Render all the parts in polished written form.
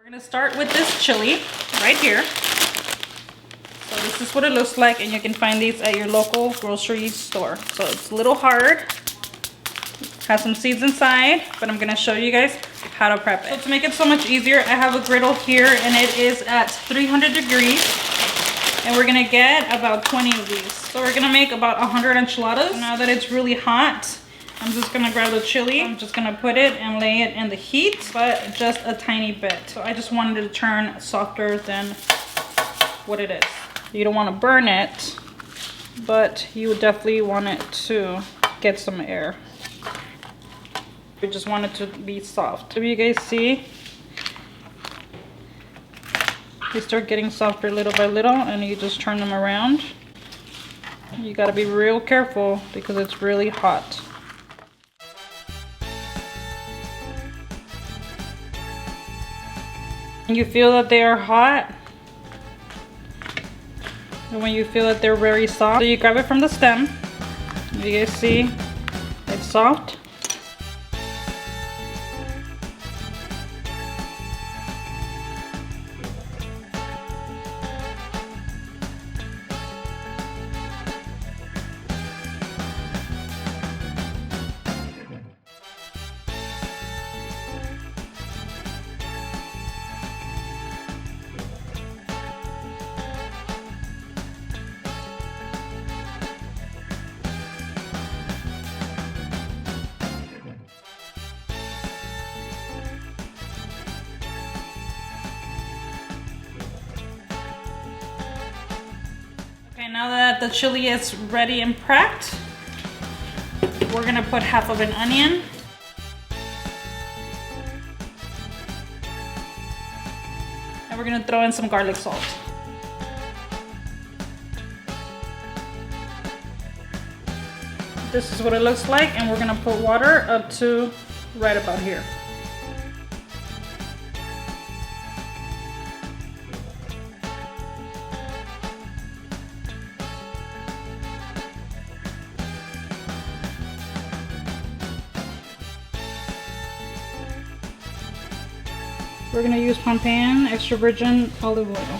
We're gonna start with this chili right here. So this is what it looks like, and you can find these at your local grocery store. So it's a little hard, has some seeds inside, but I'm gonna show you guys how to prep it. So to make it so much easier, I have a griddle here, and it is at 300 degrees. And we're gonna get about 20 of these. So we're gonna make about 100 enchiladas. Now that it's really hot, I'm just gonna grab the chili. I'm just gonna put it and lay it in the heat, but just a tiny bit. So I just wanted it to turn softer than what it is. You don't wanna burn it, but you definitely want it to get some air. We just want it to be soft. So you guys see, they start getting softer little by little, and you just turn them around. You gotta be real careful because it's really hot. And you feel that they are hot, and when you feel that they're very soft, so you grab it from the stem. You guys see, it's soft. Okay, now that the chili is ready and prepped, we're gonna put half of an onion. And we're gonna throw in some garlic salt. This is what it looks like, and we're gonna put water up to right about here. We're gonna use Pompan extra virgin olive oil.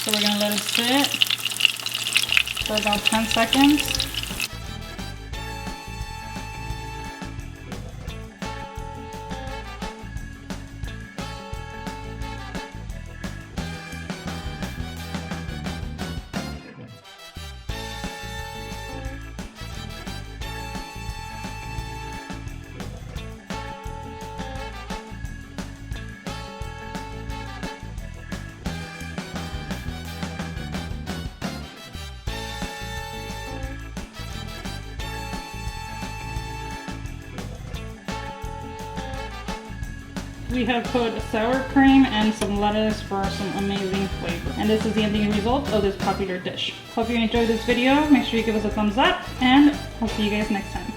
So we're gonna let it sit for about 10 seconds. We have put sour cream and some lettuce for some amazing flavor. And this is the ending result of this popular dish. Hope you enjoyed this video. Make sure you give us a thumbs up, and I'll see you guys next time.